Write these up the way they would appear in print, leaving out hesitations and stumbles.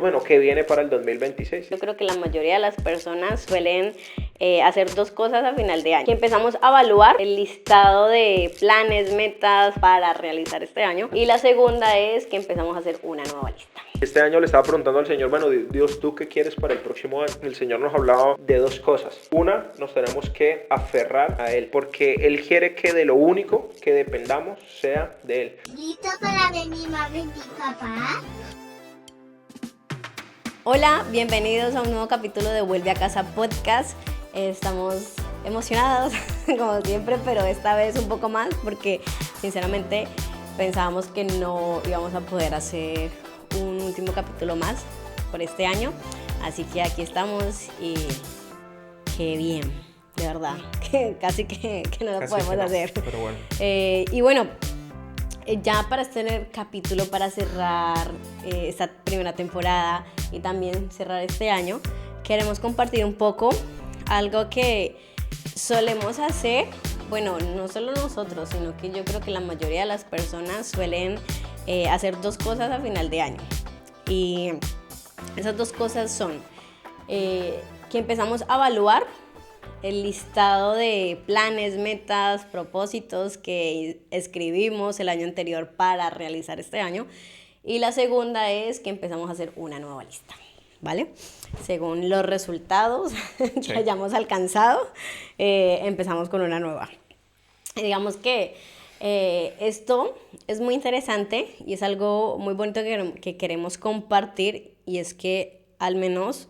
Bueno, ¿qué viene para el 2026? Yo creo que la mayoría de las personas suelen hacer dos cosas a final de año. Que empezamos a evaluar el listado de planes, metas para realizar este año. Y la segunda es que empezamos a hacer una nueva lista. Este año le estaba preguntando al Señor, bueno, Dios, ¿tú qué quieres para el próximo año? El Señor nos hablaba de dos cosas. Una, nos tenemos que aferrar a Él, porque Él quiere que de lo único que dependamos sea de Él. ¿Listo para venir, mami y papá? Hola, bienvenidos a un nuevo capítulo de Vuelve a Casa Podcast. Estamos emocionados, como siempre, pero esta vez un poco más porque sinceramente pensábamos que no íbamos a poder hacer un último capítulo más por este año. Así que aquí estamos y qué bien, de verdad, que casi que no lo podemos hacer. Pero bueno. Y bueno, ya para este capítulo, para cerrar esta primera temporada y también cerrar este año, queremos compartir un poco algo que solemos hacer, bueno, no solo nosotros, sino que yo creo que la mayoría de las personas suelen hacer dos cosas a final de año. Y esas dos cosas son que empezamos a evaluar el listado de planes, metas, propósitos que escribimos el año anterior para realizar este año. Y la segunda es que empezamos a hacer una nueva lista, ¿vale? Según los resultados que hayamos alcanzado, empezamos con una nueva. Y digamos que esto es muy interesante y es algo muy bonito que queremos compartir, y es que al menos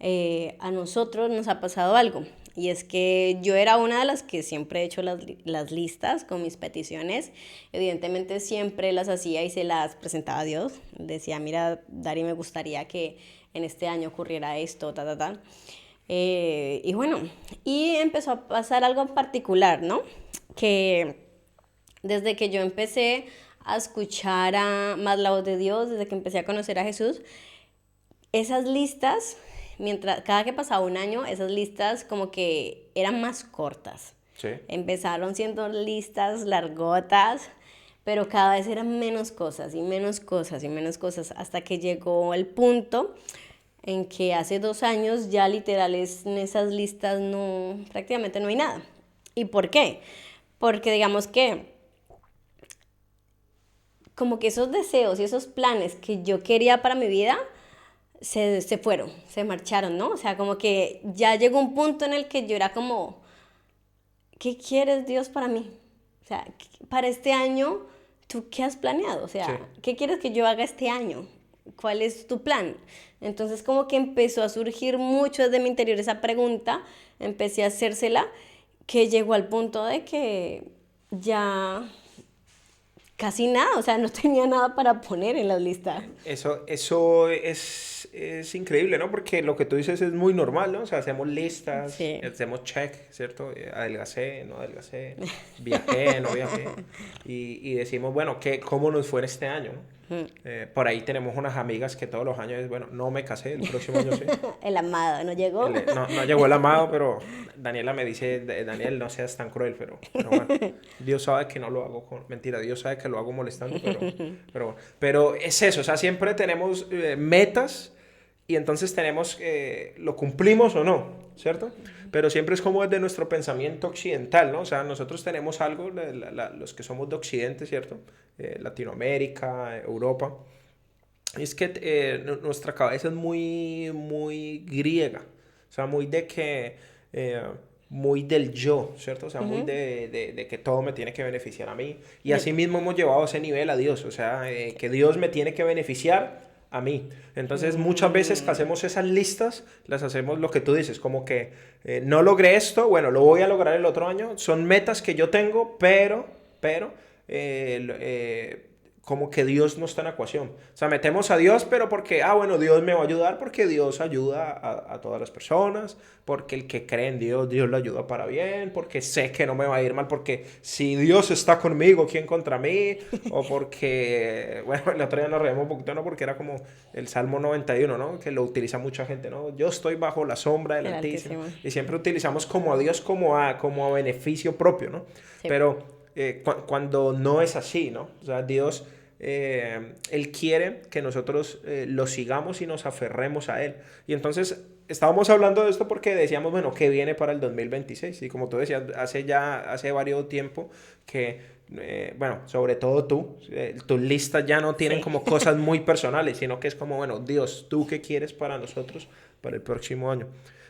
a nosotros nos ha pasado algo. Y es que yo era una de las que siempre he hecho las listas con mis peticiones. Evidentemente siempre las hacía y se las presentaba a Dios. Decía, mira, Dari, me gustaría que en este año ocurriera esto, y bueno, y empezó a pasar algo en particular, ¿no? Que desde que yo empecé a escuchar más la voz de Dios, desde que empecé a conocer a Jesús, esas listas, cada que pasaba un año, esas listas como que eran más cortas. Sí. Empezaron siendo listas largotas, pero cada vez eran menos cosas y menos cosas y menos cosas, hasta que llegó el punto en que hace 2 años ya literal en esas listas prácticamente no hay nada. ¿Y por qué? Porque digamos que como que esos deseos y esos planes que yo quería para mi vida se fueron, se marcharon, ¿no? O sea, como que ya llegó un punto en el que yo era como, ¿qué quieres, Dios, para mí? O sea, para este año, ¿tú qué has planeado? O sea, Sí. ¿qué quieres que yo haga este año? ¿Cuál es tu plan? Entonces como que empezó a surgir mucho desde mi interior esa pregunta, empecé a hacérsela, que llegó al punto de que ya casi nada, o sea, no tenía nada para poner en la lista. Eso es increíble, ¿no? Porque lo que tú dices es muy normal, ¿no? O sea, hacemos listas, Sí. hacemos check, ¿cierto? Adelgacé, no adelgacé, viajé, no viajé. Y decimos, bueno, ¿cómo nos fue en este año, ¿no? Por ahí tenemos unas amigas que todos los años es, bueno, no me casé, el próximo año sí. El amado, ¿no llegó? No llegó el amado, pero Daniela me dice, Daniel, no seas tan cruel, pero bueno, Dios sabe que no lo hago mentira, Dios sabe que lo hago molestando, pero es eso, o sea, siempre tenemos metas y entonces tenemos, lo cumplimos o no, ¿cierto? Pero siempre es como desde nuestro pensamiento occidental, ¿no? O sea, nosotros tenemos algo, los que somos de Occidente, ¿cierto? Latinoamérica, Europa. Y es que nuestra cabeza es muy, muy griega, o sea, muy de que, muy del yo, ¿cierto? O sea, muy de que todo me tiene que beneficiar a mí. Y así mismo hemos llevado a ese nivel a Dios, o sea, que Dios me tiene que beneficiar a mí. Entonces, muchas veces que hacemos esas listas, las hacemos lo que tú dices, como que no logré esto, bueno, lo voy a lograr el otro año. Son metas que yo tengo, pero como que Dios no está en la ecuación. O sea, metemos a Dios, pero porque, bueno, Dios me va a ayudar, porque Dios ayuda a todas las personas, porque el que cree en Dios, Dios lo ayuda para bien, porque sé que no me va a ir mal, porque si Dios está conmigo, ¿quién contra mí? O porque, bueno, el otro día nos reímos un poquito, ¿no? Porque era como el Salmo 91, ¿no? Que lo utiliza mucha gente, ¿no? Yo estoy bajo la sombra del Altísimo. Y siempre utilizamos como a Dios como a beneficio propio, ¿no? Sí. Pero cuando no es así, ¿no? O sea, Dios Él quiere que nosotros lo sigamos y nos aferremos a Él. Y entonces estábamos hablando de esto porque decíamos, bueno, ¿qué viene para el 2026? Y como tú decías, hace varios tiempo que, bueno, sobre todo tú, tus listas ya no tienen Sí. como cosas muy personales, sino que es como, bueno, Dios, ¿tú qué quieres para nosotros para el próximo año?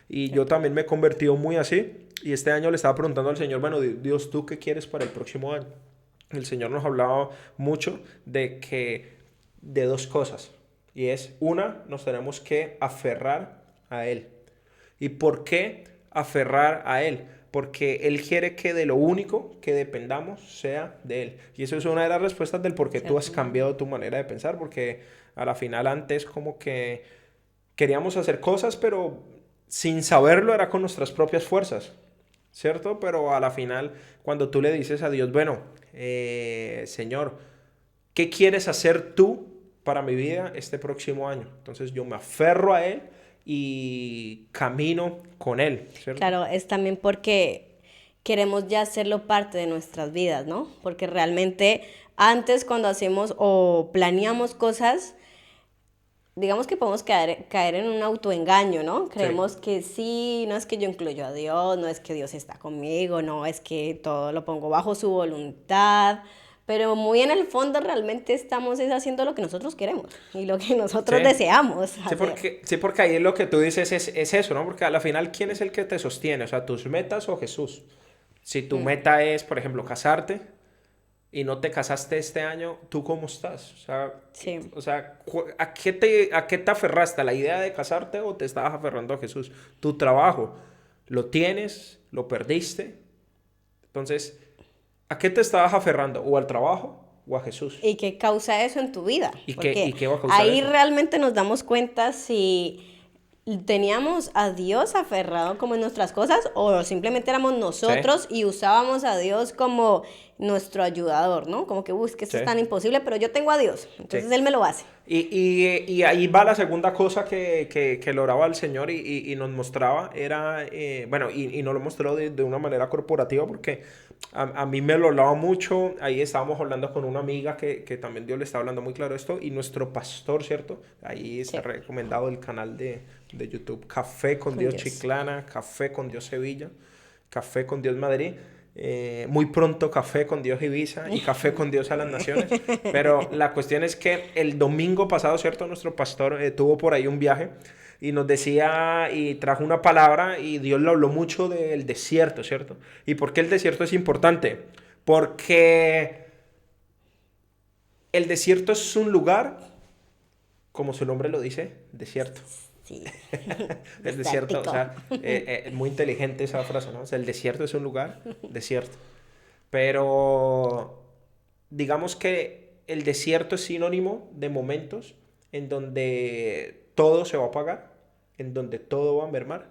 Y yo también me he convertido muy así. Y este año le estaba preguntando al Señor, bueno, Dios, ¿tú qué quieres para el próximo año? El Señor nos hablaba mucho de dos cosas. Y es, una, nos tenemos que aferrar a Él. ¿Y por qué aferrar a Él? Porque Él quiere que de lo único que dependamos sea de Él. Y eso es una de las respuestas del por qué tú has Cierto. cambiado tu manera de pensar. Porque a la final antes como que queríamos hacer cosas, pero sin saberlo era con nuestras propias fuerzas, ¿cierto? Pero a la final, cuando tú le dices a Dios, bueno, Señor, ¿qué quieres hacer tú para mi vida este próximo año? Entonces yo me aferro a Él y camino con Él, ¿cierto? Claro, es también porque queremos ya hacerlo parte de nuestras vidas, ¿no? Porque realmente antes cuando hacemos o planeamos cosas, digamos que podemos caer en un autoengaño, ¿no? Sí, Creemos que sí, no es que yo incluyo a Dios, no es que Dios está conmigo, no es que todo lo pongo bajo su voluntad, pero muy en el fondo realmente estamos es haciendo lo que nosotros queremos y lo que sí. nosotros deseamos Sí, hacer. porque ahí lo que tú dices es eso, ¿no? Porque a la final, ¿quién es el que te sostiene? O sea, tus metas o Jesús. Si tu meta es, por ejemplo, casarte, y no te casaste este año, ¿tú cómo estás? Sí. ¿A qué te aferraste? ¿A la idea de casarte o te estabas aferrando a Jesús? Tu trabajo, ¿lo tienes? ¿Lo perdiste? Entonces, ¿a qué te estabas aferrando? ¿O al trabajo o a Jesús? ¿Y qué causa eso en tu vida? ¿Y Porque qué va a causar ahí eso? realmente nos damos cuenta si teníamos a Dios aferrado como en nuestras cosas o simplemente éramos nosotros y usábamos a Dios como nuestro ayudador, ¿no? Como que, uy, es que esto Sí, es tan imposible, pero yo tengo a Dios, sí. entonces Él me lo hace. Y ahí va la segunda cosa que lograba el Señor y nos mostraba, era, bueno, y nos lo mostró de una manera corporativa porque a mí me lo hablaba mucho, ahí estábamos hablando con una amiga que también Dios le está hablando muy claro esto, y nuestro pastor, ¿cierto? Ahí está Sí, recomendado el canal de YouTube, Café con con Dios Dios. Chiclana, Café con Dios Sevilla, Café con Dios Madrid. Muy pronto Café con Dios Ibiza y Café con Dios a las Naciones. Pero la cuestión es que el domingo pasado, ¿cierto? Nuestro pastor tuvo por ahí un viaje y nos decía y trajo una palabra y Dios le habló mucho del desierto, ¿cierto? ¿Y por qué el desierto es importante? Porque el desierto es un lugar, como su nombre lo dice, desierto. Sí, El desierto, o desértico. sea, muy inteligente esa frase, ¿no? O sea, el desierto es un lugar desierto. Pero digamos que el desierto es sinónimo de momentos en donde todo se va a apagar, en donde todo va a mermar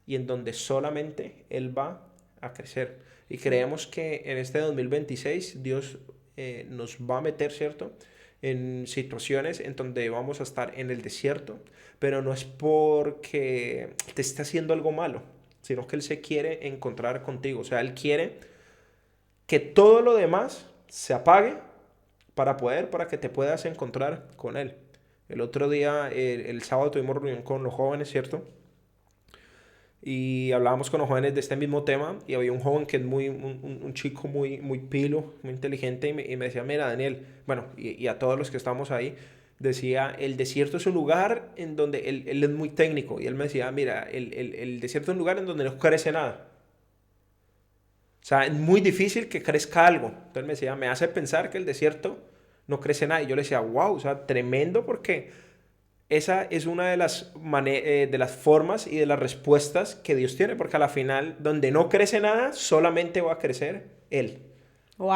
y en donde solamente Él va a crecer. Y creemos que en este 2026 Dios nos va a meter, ¿cierto? En situaciones en donde vamos a estar en el desierto, pero no es porque te esté haciendo algo malo, sino que Él se quiere encontrar contigo. O sea, Él quiere que todo lo demás se apague para que te puedas encontrar con Él. El otro día, el sábado, tuvimos reunión con los jóvenes, ¿cierto? Y hablábamos con los jóvenes de este mismo tema y había un joven que es un chico muy pilo, muy inteligente y me decía, mira Daniel, bueno, y a todos los que estamos ahí, decía, el desierto es un lugar en donde él es muy técnico y él me decía, mira, el desierto es un lugar en donde no crece nada. O sea, es muy difícil que crezca algo. Entonces me decía, me hace pensar que el desierto no crece nada. Y yo le decía, wow, o sea, tremendo porque esa es una de las formas y de las respuestas que Dios tiene. Porque a la final, donde no crece nada, solamente va a crecer Él. Wow,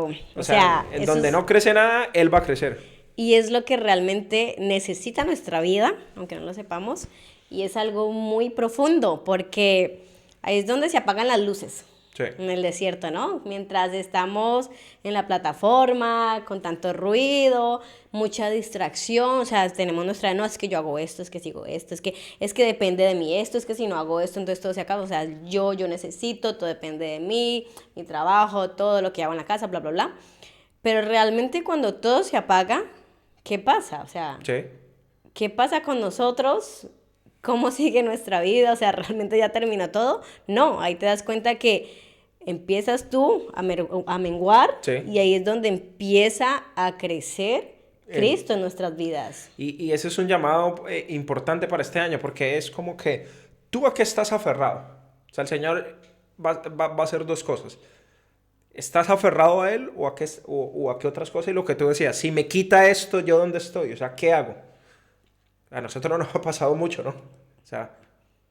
O o sea, sea, en eso donde es, no crece nada, Él va a crecer. y es lo que realmente necesita nuestra vida, aunque no lo sepamos, y es algo muy profundo, porque ahí es donde se apagan las luces, Sí. en el desierto, ¿no? Mientras estamos en la plataforma, con tanto ruido, mucha distracción, o sea, tenemos nuestra, no, es que yo hago esto, es que sigo esto, es que depende de mí esto, es que si no hago esto, entonces todo se acaba, o sea, yo necesito, todo depende de mí, mi trabajo, todo lo que hago en la casa, bla, bla, bla. Pero realmente cuando todo se apaga, ¿qué pasa? O sea, Sí. ¿qué pasa con nosotros? ¿Cómo sigue nuestra vida? O sea, ¿realmente ya terminó todo? No, ahí te das cuenta que empiezas tú a menguar Sí. y ahí es donde empieza a crecer El- Cristo en nuestras vidas. Y ese es un llamado importante para este año, porque es como que tú a qué estás aferrado. O sea, el Señor va a hacer dos cosas. ¿Estás aferrado a Él o a qué otras cosas? Y lo que tú decías, si me quita esto, ¿yo dónde estoy? O sea, ¿qué hago? A nosotros nos ha pasado mucho, ¿no? O sea,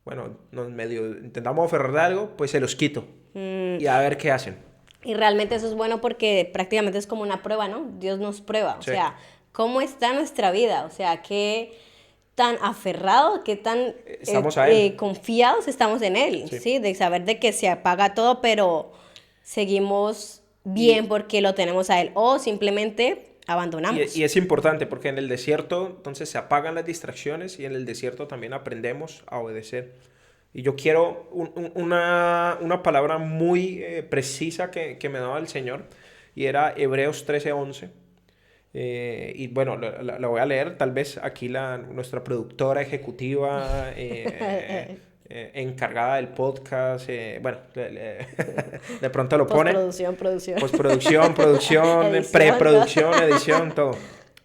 bueno, nos medio intentamos aferrar a algo, pues se los quito. Y a ver qué hacen. Y realmente eso es bueno porque prácticamente es como una prueba, ¿no? Dios nos prueba. O Sí. sea, ¿cómo está nuestra vida? O sea, qué tan aferrado, qué tan Estamos a Él. confiados estamos en Él, Sí. ¿sí? De saber de que se apaga todo, pero seguimos bien porque lo tenemos a Él. O simplemente abandonamos. Y es importante porque en el desierto entonces se apagan las distracciones y en el desierto también aprendemos a obedecer. Y yo quiero una palabra muy precisa que me daba el Señor y era Hebreos 13:11. Y bueno, la voy a leer, tal vez aquí nuestra productora ejecutiva encargada del podcast, bueno, de pronto lo pone. Postproducción, producción. Postproducción, producción, Edición, preproducción, edición, todo.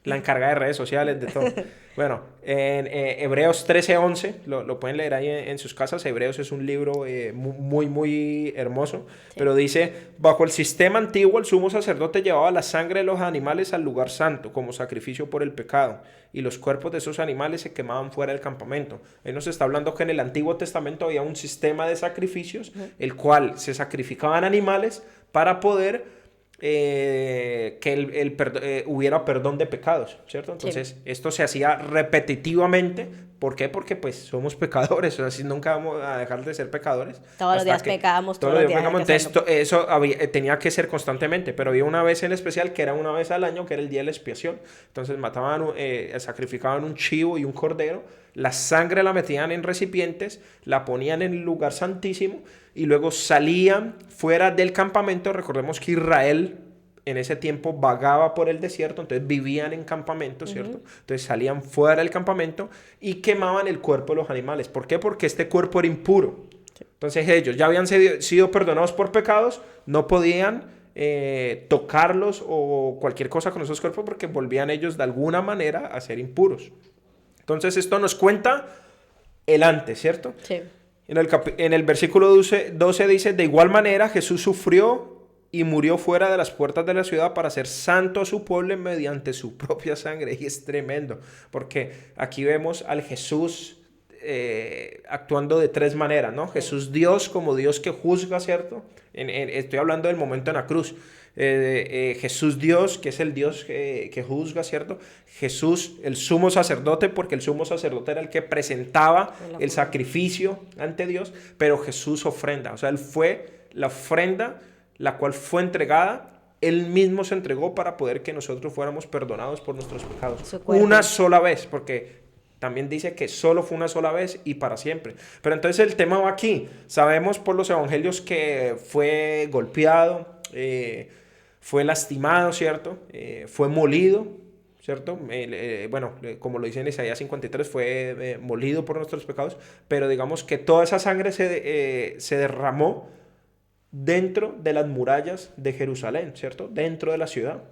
La encargada de redes sociales, de todo. Bueno, en Hebreos 13:11, lo pueden leer ahí en sus casas. Hebreos es un libro muy, muy hermoso. Sí. Pero dice, bajo el sistema antiguo, el sumo sacerdote llevaba la sangre de los animales al lugar santo como sacrificio por el pecado. Y los cuerpos de esos animales se quemaban fuera del campamento. Él nos está hablando que en el Antiguo Testamento había un sistema de sacrificios, el cual se sacrificaban animales para poder que hubiera perdón de pecados, ¿cierto? Entonces, esto se hacía repetitivamente. ¿Por qué? Porque pues somos pecadores, o sea, si nunca vamos a dejar de ser pecadores. Todos los días pecábamos, todos los días hay que Entonces, hacerlo. eso tenía que ser constantemente, pero había una vez en especial que era una vez al año, que era el día de la expiación. Entonces sacrificaban un chivo y un cordero, la sangre la metían en recipientes, la ponían en el lugar santísimo y luego salían fuera del campamento. Recordemos que Israel en ese tiempo vagaba por el desierto, entonces vivían en campamentos, ¿cierto? Entonces salían fuera del campamento y quemaban el cuerpo de los animales. ¿Por qué? Porque este cuerpo era impuro. Entonces ellos ya habían sido perdonados por pecados, no podían tocarlos o cualquier cosa con esos cuerpos porque volvían ellos de alguna manera a ser impuros. Entonces esto nos cuenta el antes, ¿cierto? Sí. En el versículo 12 dice, de igual manera Jesús sufrió y murió fuera de las puertas de la ciudad para hacer santo a su pueblo mediante su propia sangre. Y es tremendo, porque aquí vemos al Jesús actuando de tres maneras, ¿no? Jesús Dios como Dios que juzga, ¿cierto? Estoy hablando del momento en la cruz. Jesús Dios, que es el Dios que juzga, ¿cierto? Jesús, el sumo sacerdote, porque el sumo sacerdote era el que presentaba el sacrificio ante Dios, pero Jesús ofrenda, o sea, Él fue la ofrenda, la cual fue entregada, Él mismo se entregó para poder que nosotros fuéramos perdonados por nuestros pecados. Una sola vez, porque también dice que solo fue una sola vez y para siempre. Pero entonces el tema va aquí. Sabemos por los evangelios que fue golpeado, fue lastimado, ¿cierto? Fue molido, ¿cierto? Bueno, como lo dice en Isaías 53, fue molido por nuestros pecados, pero digamos que toda esa sangre se derramó dentro de las murallas de Jerusalén, ¿cierto? Dentro de la ciudad.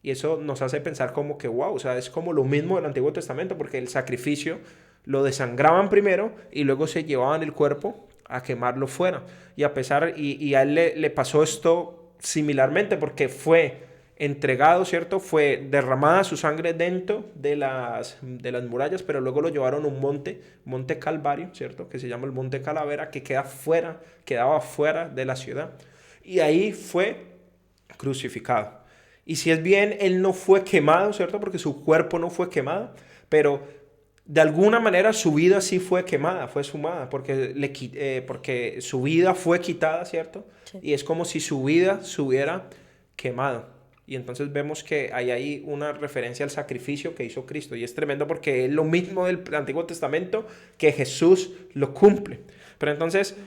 Y eso nos hace pensar como que, wow, o sea, es como lo mismo del Antiguo Testamento, porque el sacrificio lo desangraban primero y luego se llevaban el cuerpo a quemarlo fuera. Y a él le pasó esto similarmente, porque fue entregado, ¿cierto? Fue derramada su sangre dentro de las murallas, pero luego lo llevaron a un monte Calvario, ¿cierto? Que se llama el Monte Calavera, que quedaba fuera de la ciudad. Y ahí fue crucificado. Y si es bien, él no fue quemado, ¿cierto? Porque su cuerpo no fue quemado, pero de alguna manera su vida sí fue quemada, fue sumada, porque su vida fue quitada, ¿cierto? Sí. Y es como si su vida se hubiera quemado. Y entonces vemos que hay ahí una referencia al sacrificio que hizo Cristo. Y es tremendo porque es lo mismo del Antiguo Testamento que Jesús lo cumple. Pero entonces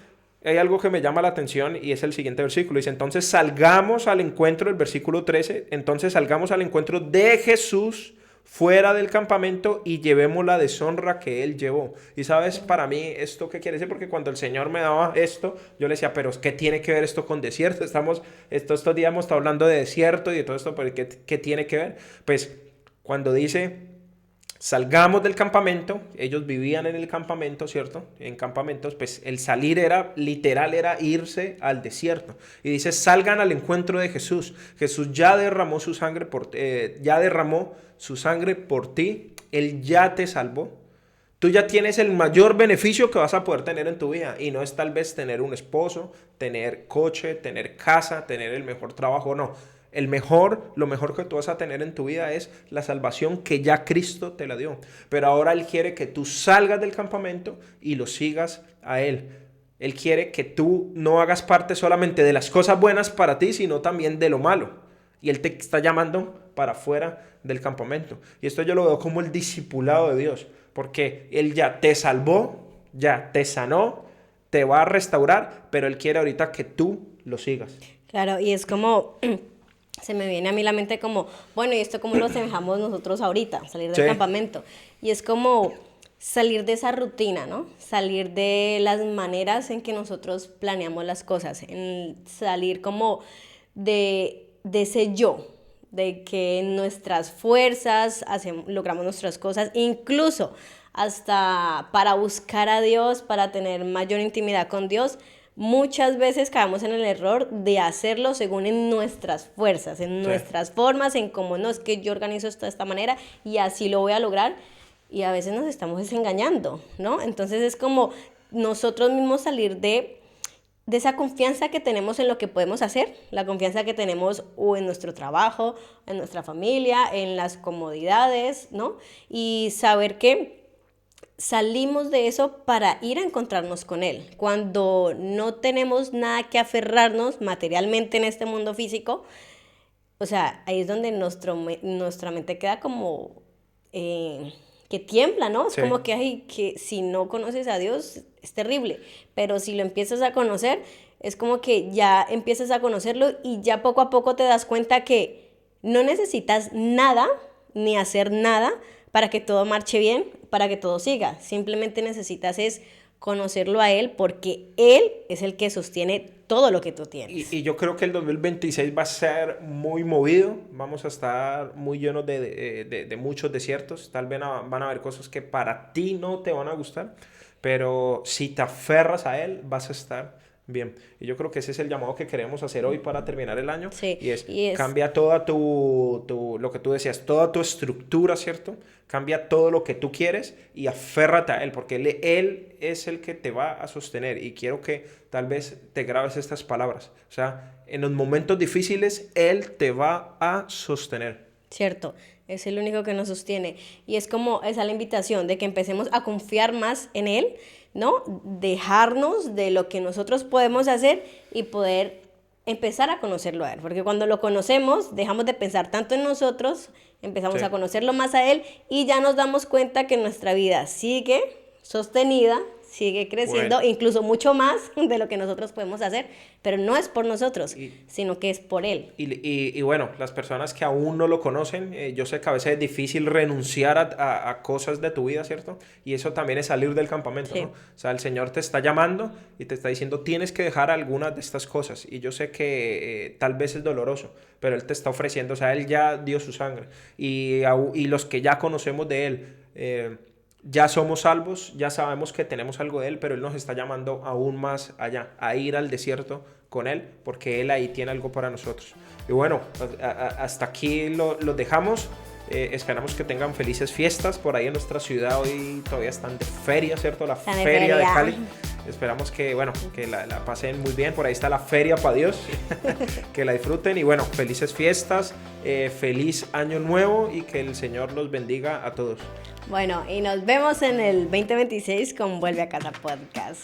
hay algo que me llama la atención y es el siguiente versículo. Dice, entonces salgamos al encuentro, el versículo 13, entonces salgamos al encuentro de Jesús fuera del campamento y llevemos la deshonra que Él llevó. Y sabes, para mí, ¿esto qué quiere decir? Porque cuando el Señor me daba esto, yo le decía, pero ¿qué tiene que ver esto con desierto? Estos días hemos estado hablando de desierto y de todo esto, pero ¿qué tiene que ver? Pues cuando dice... Salgamos del campamento, ellos vivían en el campamento, ¿cierto? En campamentos, pues el salir era, literal, era irse al desierto. Y dice, salgan al encuentro de Jesús. Jesús ya derramó su sangre por ti, Él ya te salvó. Tú ya tienes el mayor beneficio que vas a poder tener en tu vida. Y no es tal vez tener un esposo, tener coche, tener casa, tener el mejor trabajo, no. Lo mejor que tú vas a tener en tu vida es la salvación que ya Cristo te la dio. Pero ahora Él quiere que tú salgas del campamento y lo sigas a Él. Él quiere que tú no hagas parte solamente de las cosas buenas para ti, sino también de lo malo. Y Él te está llamando para fuera del campamento. Y esto yo lo veo como el discipulado de Dios. Porque Él ya te salvó, ya te sanó, te va a restaurar, pero Él quiere ahorita que tú lo sigas. Claro, y es como... Se me viene a mí la mente como, bueno, ¿y esto cómo lo asemejamos nosotros ahorita? Salir del campamento. Y es como salir de esa rutina, ¿no? Salir de las maneras en que nosotros planeamos las cosas. Salir como de ese yo, de que nuestras fuerzas logramos nuestras cosas, incluso hasta para buscar a Dios, para tener mayor intimidad con Dios. Muchas veces caemos en el error de hacerlo según en nuestras fuerzas, en nuestras formas, en cómo no, es que yo organizo esto de esta manera y así lo voy a lograr. Y a veces nos estamos desengañando, ¿no? Entonces es como nosotros mismos salir de esa confianza que tenemos en lo que podemos hacer, la confianza que tenemos o en nuestro trabajo, en nuestra familia, en las comodidades, ¿no? Y saber que salimos de eso para ir a encontrarnos con Él. Cuando no tenemos nada que aferrarnos materialmente en este mundo físico, o sea, ahí es donde nuestra mente queda como que tiembla, ¿no? Es como que si no conoces a Dios es terrible, pero si lo empiezas a conocer, es como que ya empiezas a conocerlo y ya poco a poco te das cuenta que no necesitas nada ni hacer nada para que todo marche bien, para que todo siga. Simplemente necesitas es conocerlo a Él, porque Él es el que sostiene todo lo que tú tienes. Y yo creo que el 2026 va a ser muy movido. Vamos a estar muy llenos de muchos desiertos. Tal vez van a haber cosas que para ti no te van a gustar, pero si te aferras a Él, vas a estar bien. Y yo creo que ese es el llamado que queremos hacer hoy para terminar el año. Sí, y es cambia toda lo que tú decías, toda tu estructura, ¿cierto? Cambia todo lo que tú quieres y aférrate a Él, porque Él es el que te va a sostener. Y quiero que tal vez te grabes estas palabras. O sea, en los momentos difíciles, Él te va a sostener. Cierto, es el único que nos sostiene. Y es como esa la invitación de que empecemos a confiar más en Él, ¿no? Dejarnos de lo que nosotros podemos hacer y poder empezar a conocerlo a Él. Porque cuando lo conocemos, dejamos de pensar tanto en nosotros, empezamos a conocerlo más a Él y ya nos damos cuenta que nuestra vida sigue sostenida, sigue creciendo, incluso mucho más de lo que nosotros podemos hacer, pero no es por nosotros, sino que es por Él. Y bueno, las personas que aún no lo conocen, yo sé que a veces es difícil renunciar a cosas de tu vida, ¿cierto? Y eso también es salir del campamento, ¿no? O sea, el Señor te está llamando y te está diciendo, tienes que dejar algunas de estas cosas. Y yo sé que tal vez es doloroso, pero Él te está ofreciendo, o sea, Él ya dio su sangre. Y los que ya conocemos de Él, ya somos salvos, ya sabemos que tenemos algo de Él, pero Él nos está llamando aún más allá, a ir al desierto con Él, porque Él ahí tiene algo para nosotros. Y bueno, hasta aquí lo dejamos. Esperamos que tengan felices fiestas por ahí en nuestra ciudad. Hoy todavía están de feria, ¿cierto? La feria de Cali. Esperamos que, bueno, que la pasen muy bien. Por ahí está la feria para Dios. Que la disfruten. Y bueno, felices fiestas, feliz año nuevo y que el Señor los bendiga a todos. Bueno, y nos vemos en el 2026 con Vuelve a Casa Podcast.